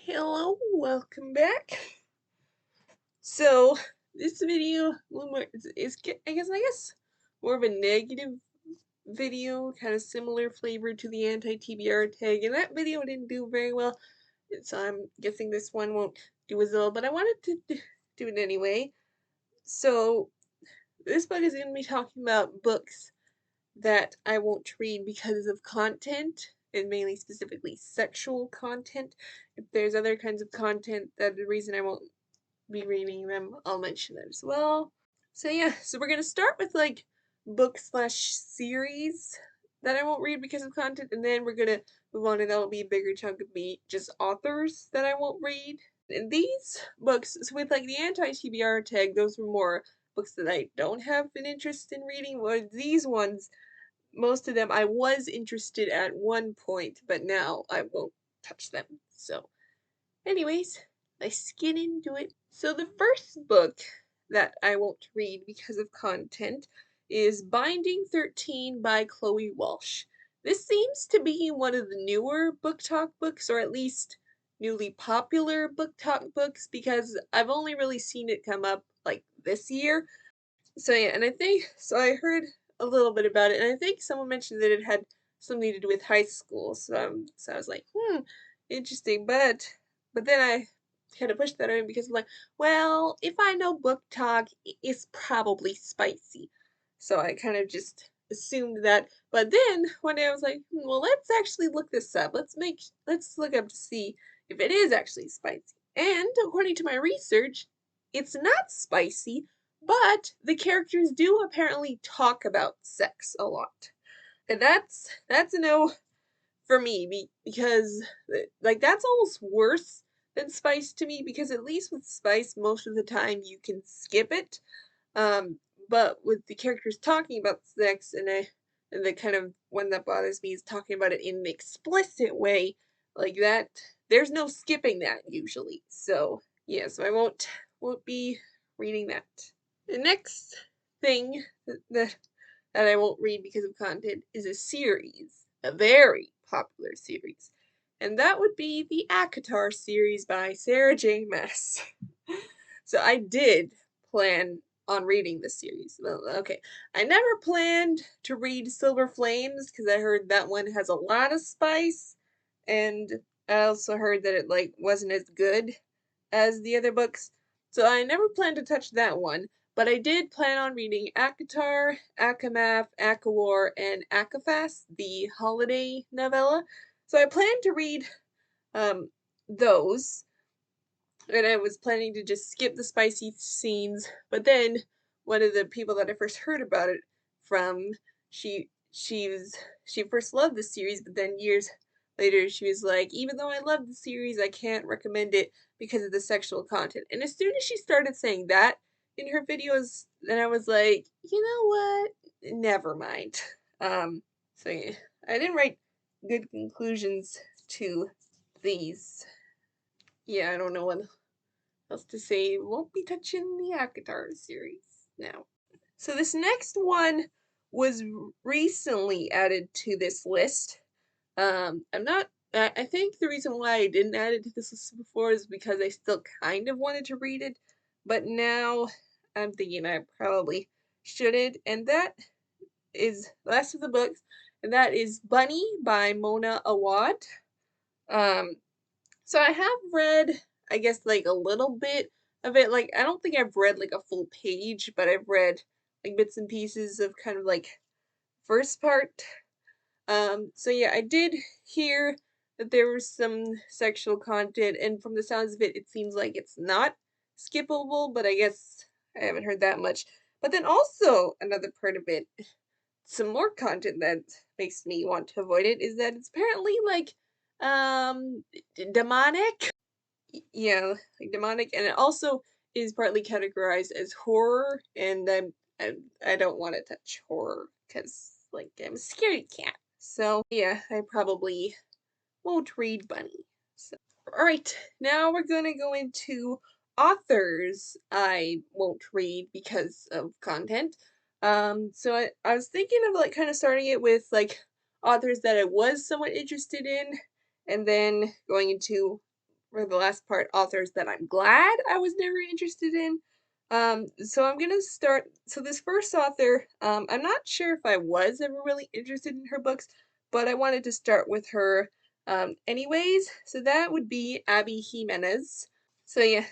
Hello, welcome back. So this video, I guess more of a negative video, kind of similar flavor to the anti-TBR tag, and that video didn't do very well, so I'm guessing this one won't do as well. But I wanted to do it anyway. So this book is going to be talking about books that I won't read because of content, and mainly specifically sexual content. If there's other kinds of content that the reason I won't be reading them, I'll mention that as well. So yeah, so we're gonna start with like book slash series that I won't read because of content, and then we're gonna move on, and that'll be a bigger chunk of me just authors that I won't read. And these books, so with like the anti-TBR tag, those were more books that I don't have an interest in reading. Where these ones, most of them I was interested at one point, but now I won't touch them. So anyways, let's get into it. So the first book that I won't read because of content is Binding 13 by Chloe Walsh. This seems to be one of the newer book talk books, or at least newly popular book talk books, because I've only really seen it come up like this year. So yeah, and I think so I heard a little bit about it, and I think someone mentioned that it had something to do with high school. So I was like, interesting. But then I kind of pushed that away because I'm like, well, if I know book talk, it's probably spicy. So I kind of just assumed that. But then one day I was like, well, let's actually look this up. Let's look up to see if it is actually spicy. And according to my research, it's not spicy, but the characters do apparently talk about sex a lot. And that's a no for me because like that's almost worse than spice to me, because at least with spice most of the time you can skip it. Um but with the characters talking about sex, and the kind of one that bothers me is talking about it in an explicit way like that, there's no skipping that usually. So yeah, so I won't be reading that. The next thing that I won't read because of content is a series, a very popular series, and that would be the ACOTAR series by Sarah J. Maas. So I did plan on reading this series. Well, okay, I never planned to read Silver Flames because I heard that one has a lot of spice, and I also heard that it like wasn't as good as the other books. So I never planned to touch that one, but I did plan on reading ACOTAR, ACOMAF, ACOWAR, and ACOFAS, the holiday novella. So I planned to read um, those, and I was planning to just skip the spicy scenes. But then one of the people that I first heard about it from, she she was she first loved the series, but then years later she was like, even though I love the series, I can't recommend it because of the sexual content. And as soon as she started saying that in her videos, then I was like, you know what? Never mind. So yeah, I didn't write good conclusions to these. Yeah, I don't know what else to say. Won't be touching the ACOTAR series now. So this next one was recently added to this list. I'm not. I think the reason why I didn't add it to this list before is because I still kind of wanted to read it, but now I'm thinking I probably shouldn't. And that is the last of the books, and that is Bunny by Mona Awad. Um, so I have read, I guess, like a little bit of it. Like I don't think I've read like a full page, but I've read like bits and pieces of kind of like first part. So yeah, I did hear that there was some sexual content, and from the sounds of it, it seems like it's not skippable, but I guess I haven't heard that much. But then also another part of it, some more content that makes me want to avoid it, is that it's apparently like demonic. Yeah, like demonic, and it also is partly categorized as horror, and I don't want to touch horror because like I'm a scaredy cat. So yeah, I probably won't read Bunny. So all right, now we're gonna go into authors I won't read because of content. So I was thinking of like kind of starting it with like authors that I was somewhat interested in, and then going into for the last part, authors that I'm glad I was never interested in. So I'm gonna start. So this first author, I'm not sure if I was ever really interested in her books, but I wanted to start with her, anyways. So that would be Abby Jimenez. So yeah,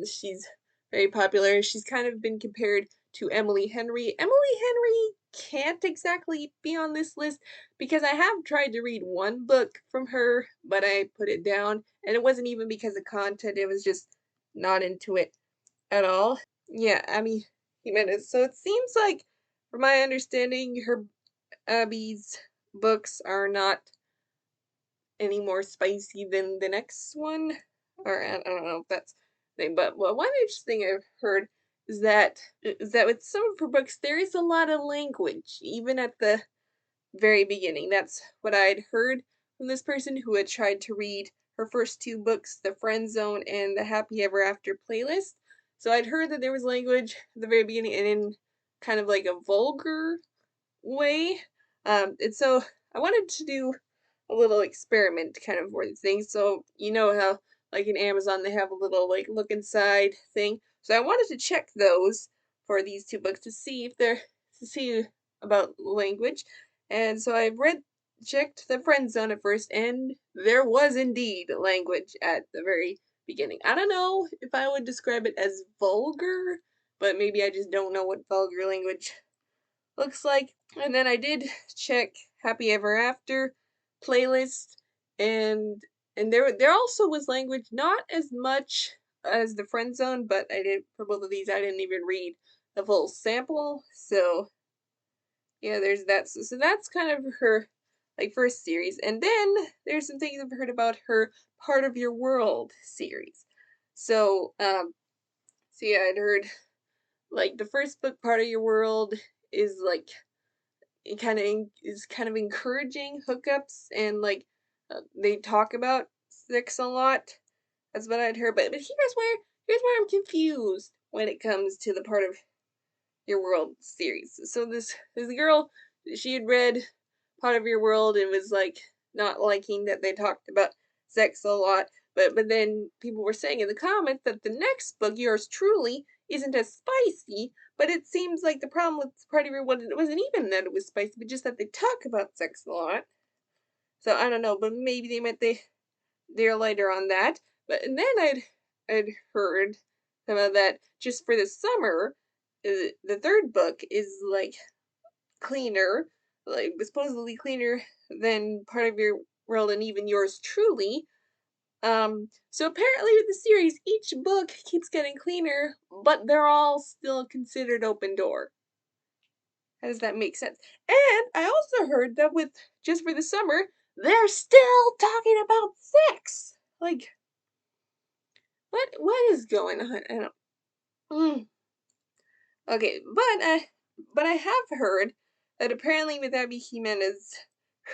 she's very popular. She's kind of been compared to Emily Henry. Emily Henry can't exactly be on this list because I have tried to read one book from her, but I put it down, and it wasn't even because of content, it was just not into it at all. Yeah, Abby Jimenez. So it seems like, from my understanding, her Abby's books are not any more spicy than the next one, or I don't know if that's the thing. But well, one interesting thing I've heard is that with some of her books there is a lot of language, even at the very beginning. That's what I'd heard from this person who had tried to read her first two books, The Friend Zone and The Happy Ever After Playlist. So I'd heard that there was language at the very beginning and in kind of like a vulgar way. And so I wanted to do a little experiment kind of for these things. So you know how like in Amazon they have a little like look inside thing. So I wanted to check those for these two books to see about language. And so I checked the friend zone at first, and there was indeed language at the very beginning. I don't know if I would describe it as vulgar, but maybe I just don't know what vulgar language looks like. And then I did check Happy Ever After playlist, and there also was language, not as much as the friend zone, but I did for both of these I didn't even read the full sample. So yeah, there's that. So that's kind of her like first series. And then there's some things I've heard about her Part of Your World series. So so yeah, I'd heard like the first book, Part of Your World, is like it kind of is kind of encouraging hookups, and like they talk about sex a lot. That's what I'd heard. But here's where I'm confused when it comes to the Part of Your World series. So this girl, she had read Part of Your World and was like not liking that they talked about sex a lot. But then people were saying in the comments that the next book, Yours Truly, isn't as spicy. But it seems like the problem with Part of Your World, it wasn't even that it was spicy, but just that they talk about sex a lot. So I don't know, but maybe they meant they're lighter on that. But and then I'd heard about that just for the summer. The third book is like cleaner, like supposedly cleaner than Part of Your World and even Yours Truly. So apparently with the series, each book keeps getting cleaner, but they're all still considered open door. How does that make sense? And I also heard that with Just for the Summer, they're still talking about sex. Like, what is going on? I don't. Mm. Okay, but I have heard that apparently with Abby Jimenez,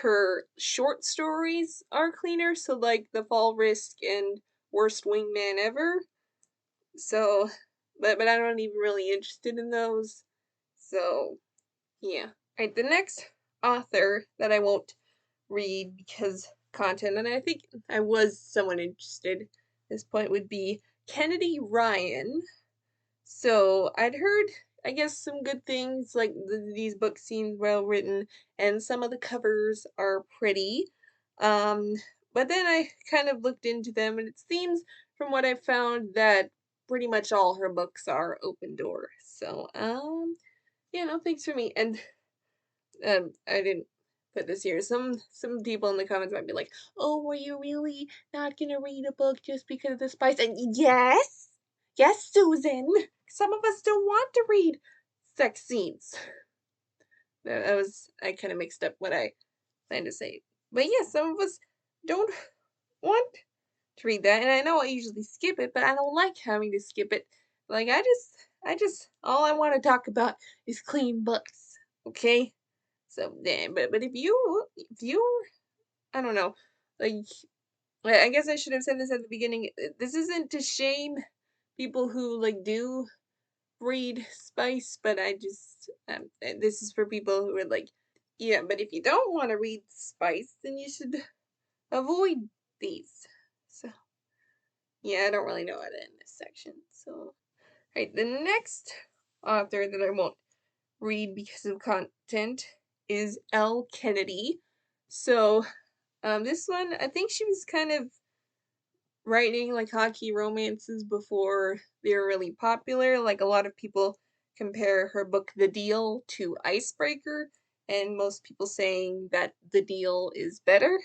her short stories are cleaner. So like The Fall Risk and Worst Wingman Ever. So, but I'm not even really interested in those. So yeah. Alright, the next author that I won't read because content, and I think I was somewhat interested at this point, would be Kennedy Ryan. So I'd heard, I guess, some good things, like these books seem well written, and some of the covers are pretty. Um, but then I kind of looked into them, and it seems from what I found that pretty much all her books are open door. So yeah, no thanks for me. And I didn't put this here. Some people in the comments might be like, "Oh, were you really not gonna read a book just because of the spice?" And yes, Susan. Some of us don't want to read sex scenes. I kind of mixed up what I planned to say. But yes, some of us don't want to read that, and I know I usually skip it, but I don't like having to skip it. Like all I want to talk about is clean books. Okay. So then, but if you I don't know, like I guess I should have said this at the beginning. This isn't to shame people who like do read spice, but this is for people who are like, yeah. But if you don't want to read spice, then you should avoid these. So yeah, I don't really know how to end this section. So, right, the next author that I won't read because of content is Elle Kennedy. So, this one, I think she was kind of writing like hockey romances before they were really popular. Like a lot of people compare her book The Deal to Icebreaker, and most people saying that The Deal is better.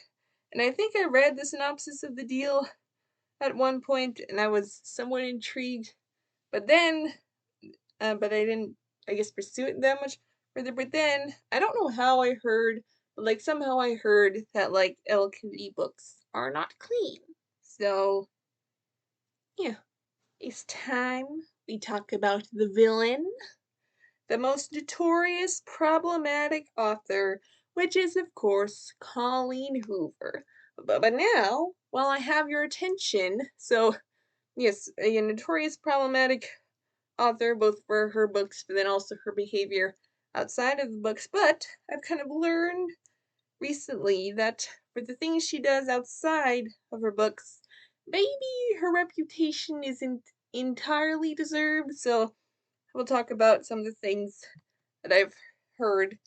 And I think I read the synopsis of The Deal at one point and I was somewhat intrigued, but then but I didn't, I guess, pursue it that much further. But then I don't know how I heard, but like somehow I heard that like Elle Kennedy books are not clean. So yeah, it's time we talk about the villain, the most notorious problematic author, which is of course Colleen Hoover. But now, while I have your attention, so yes, a notorious problematic author, both for her books, but then also her behavior outside of the books. But I've kind of learned recently that for the things she does outside of her books, maybe her reputation isn't entirely deserved. So we'll talk about some of the things that I've heard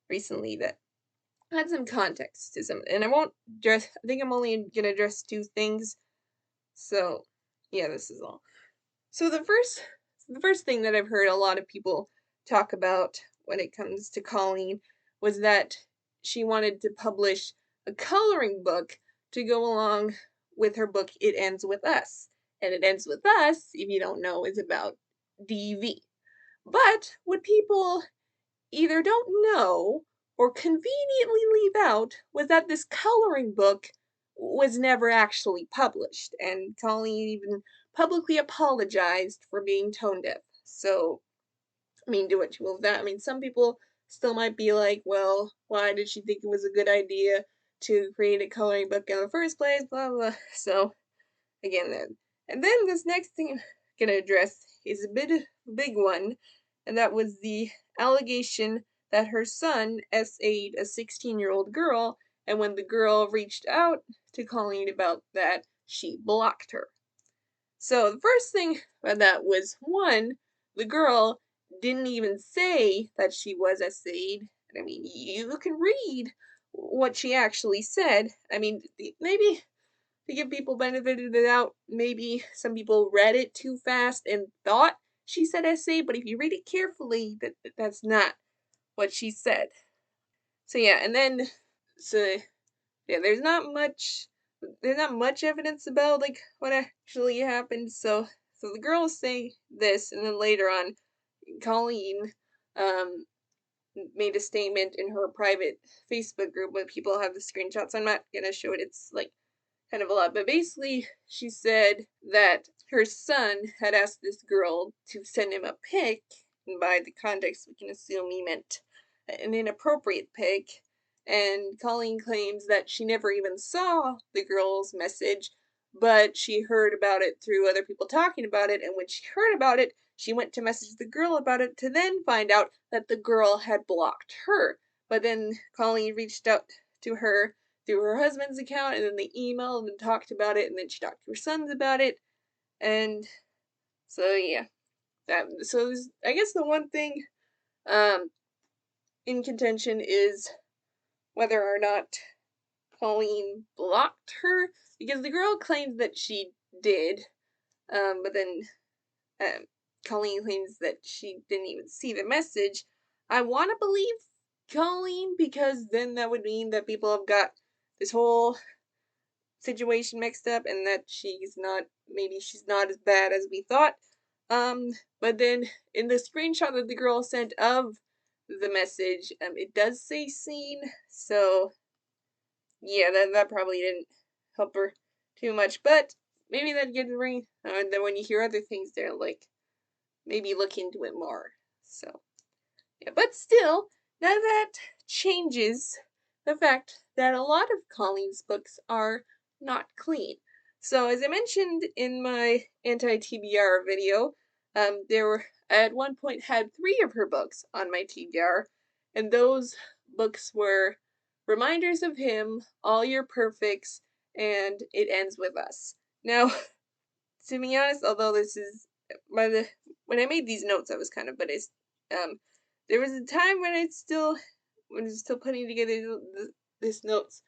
recently that had some context to some, and I won't address, I think I'm only gonna address two things. So yeah, this is all. So the first thing that I've heard a lot of people talk about when it comes to Colleen was that she wanted to publish a coloring book to go along with her book It Ends With Us. And It Ends With Us, if you don't know, is about DV. But what people either don't know or conveniently leave out was that this coloring book was never actually published, and Colleen even publicly apologized for being tone deaf. So, I mean, do what you will with that. I mean, some people still might be like, well, why did she think it was a good idea to create a coloring book in the first place? Blah, blah. So, again, then. And then this next thing I'm going to address is big one, and that was the allegation that her son SA'd a 16-year-old girl, and when the girl reached out to Colleen about that, she blocked her. So the first thing about that was one, the girl didn't even say that she was SA'd. I mean, you can read what she actually said. I mean, maybe to give people benefit of the doubt, maybe some people read it too fast and thought she said SA, but if you read it carefully, that's not what she said. So yeah, and then so yeah, there's not much evidence about like what actually happened. So the girls say this, and then later on, Colleen um made a statement in her private Facebook group, but people have the screenshots. I'm not gonna show it. It's like kind of a lot, but basically she said that her son had asked this girl to send him a pic, and by the context we can assume he meant an inappropriate pic, and Colleen claims that she never even saw the girl's message, but she heard about it through other people talking about it, and when she heard about it, she went to message the girl about it to then find out that the girl had blocked her. But then Colleen reached out to her through her husband's account, and then they emailed and talked about it, and then she talked to her sons about it, and so yeah, I guess the one thing um in contention is whether or not Colleen blocked her, because the girl claims that she did, but then um, Colleen claims that she didn't even see the message. I want to believe Colleen because then that would mean that people have got this whole situation mixed up and that maybe she's not as bad as we thought. Um, but then in the screenshot that the girl sent of the message, it does say seen, so yeah, that probably didn't help her too much, but maybe that gets ring, and then when you hear other things there, like, maybe look into it more, so, yeah, but still, none of that changes the fact that a lot of Colleen's books are not clean. So, as I mentioned in my anti-TBR video, I at one point had 3 of her books on my TBR, and those books were Reminders of Him, All Your Perfects, and It Ends With Us. Now, to be honest, although this is when I made these notes, I was kind of, but it's there was a time when when I was still putting together this notes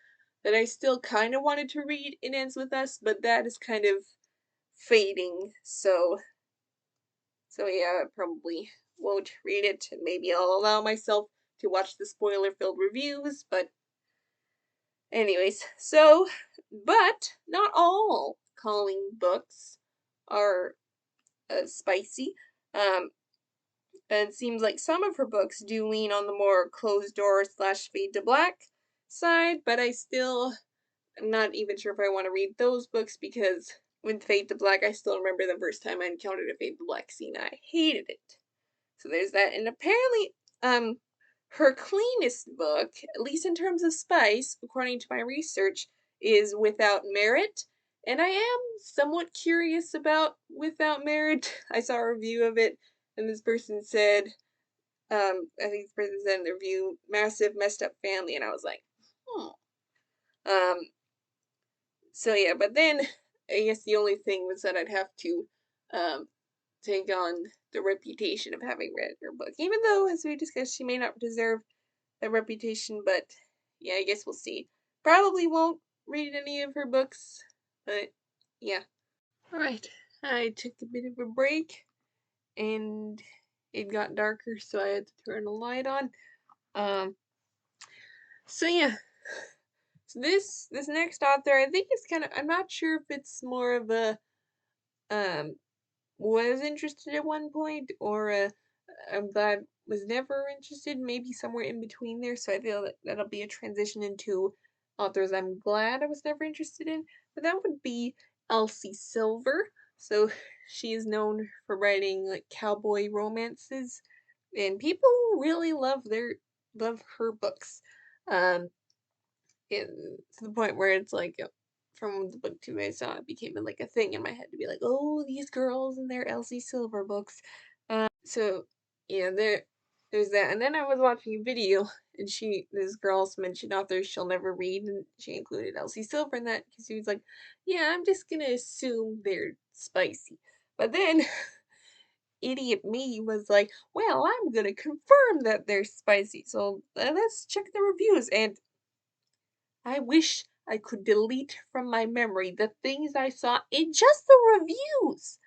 that I still kind of wanted to read It Ends With Us, but that is kind of fading. So yeah, I probably won't read it, and maybe I'll allow myself to watch the spoiler-filled reviews, but anyways, but not all calling books are spicy. Um, and it seems like some of her books do lean on the more closed door slash fade to black side, but I still am not even sure if I want to read those books because with Fade to Black, I still remember the first time I encountered a Fade to Black scene. I hated it. So there's that. And apparently, her cleanest book, at least in terms of spice, according to my research, is Without Merit. And I am somewhat curious about Without Merit. I saw a review of it, and this person said, I think this person said in the review, massive messed up family, and I was like, hmm. Um, so yeah, but then I guess the only thing was that I'd have to, um, take on the reputation of having read her book. Even though, as we discussed, she may not deserve that reputation, but yeah, I guess we'll see. Probably won't read any of her books, but yeah. Alright, I took a bit of a break and it got darker, so I had to turn the light on. Um, so yeah. So this next author, I think it's kind of, I'm not sure if it's more of a um was interested at one point, or I'm glad was never interested, maybe somewhere in between there. So I feel that that'll be a transition into authors I'm glad I was never interested in. But that would be Elsie Silver. So she is known for writing like cowboy romances, and people really love her books. Um, it, to the point where it's like from the booktube I saw, it became like a thing in my head to be like, oh, these girls and their Elsie Silver books. So yeah, there's that. And then I was watching a video, and this girl also mentioned authors she'll never read, and she included Elsie Silver in that because she was like, yeah, I'm just gonna assume they're spicy. But then idiot me was like, well, I'm gonna confirm that they're spicy. So let's check the reviews. And I wish I could delete from my memory the things I saw in just the reviews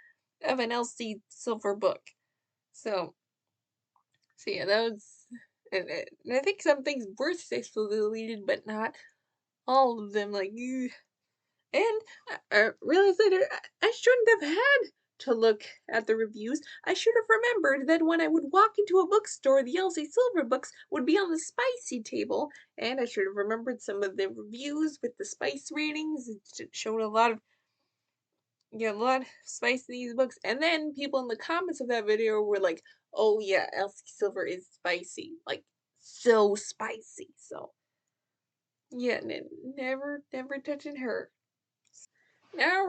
of an Elsie Silver book. So, so yeah, that was, and I think some things were successfully deleted, but not all of them. Like, ugh. And I realized later I shouldn't have had to look at the reviews. I should have remembered that when I would walk into a bookstore, the Elsie Silver books would be on the spicy table, and I should have remembered some of the reviews with the spice ratings. It showed a lot of a lot of spice in these books. And then people in the comments of that video were like, "Oh yeah, Elsie Silver is spicy, like so spicy." So yeah, never touching her. Now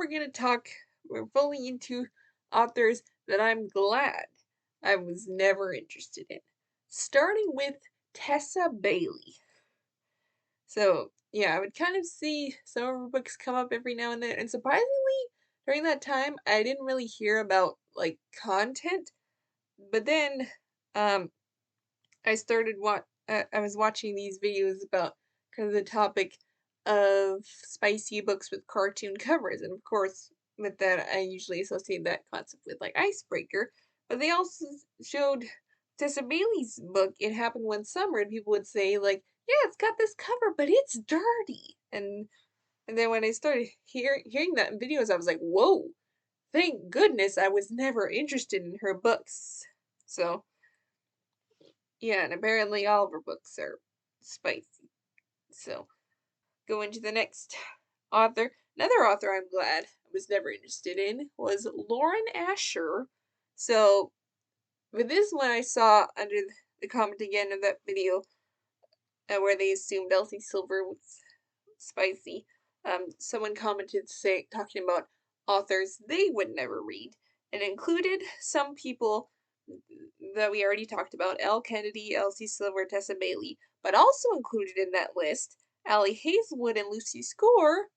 we're fully into authors that I'm glad I was never interested in. Starting with Tessa Bailey. So, yeah, I would kind of see some of her books come up every now and then, and surprisingly, during that time, I didn't really hear about, like, content, but then, um, I started I was watching these videos about kind of the topic of spicy books with cartoon covers, and of course, with that, I usually associate that concept with like Icebreaker. But they also showed Tessa Bailey's book. It happened one summer, and people would say like, "Yeah, it's got this cover, but it's dirty." And then when I started hearing that in videos, I was like, "Whoa! Thank goodness I was never interested in her books." So yeah, and apparently all of her books are spicy. So, going to the next author. Another author I'm glad I was never interested in was Lauren Asher. So, with this one, I saw under the comment again of that video where they assumed Elsie Silver was spicy. Someone commented talking about authors they would never read, and included some people that we already talked about: Elle Kennedy, Elsie Silver, Tessa Bailey, but also included in that list, Ali Hazelwood and Lucy Score.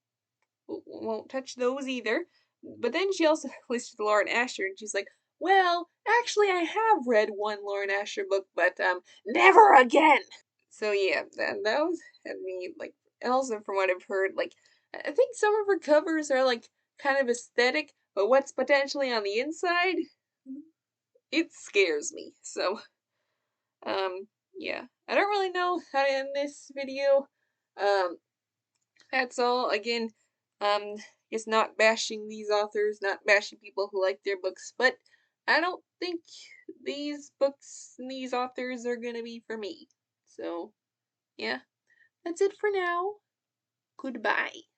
Won't touch those either. But then she also listed Lauren Asher, and she's like, "Well, actually, I have read one Lauren Asher book, but never again." So yeah, that was I mean, like, and also from what I've heard, like, I think some of her covers are like kind of aesthetic, but what's potentially on the inside, it scares me. So yeah, I don't really know how to end this video. Um, that's all. Again, um, just not bashing these authors, not bashing people who like their books, but I don't think these books and these authors are gonna be for me. So, yeah, that's it for now. Goodbye.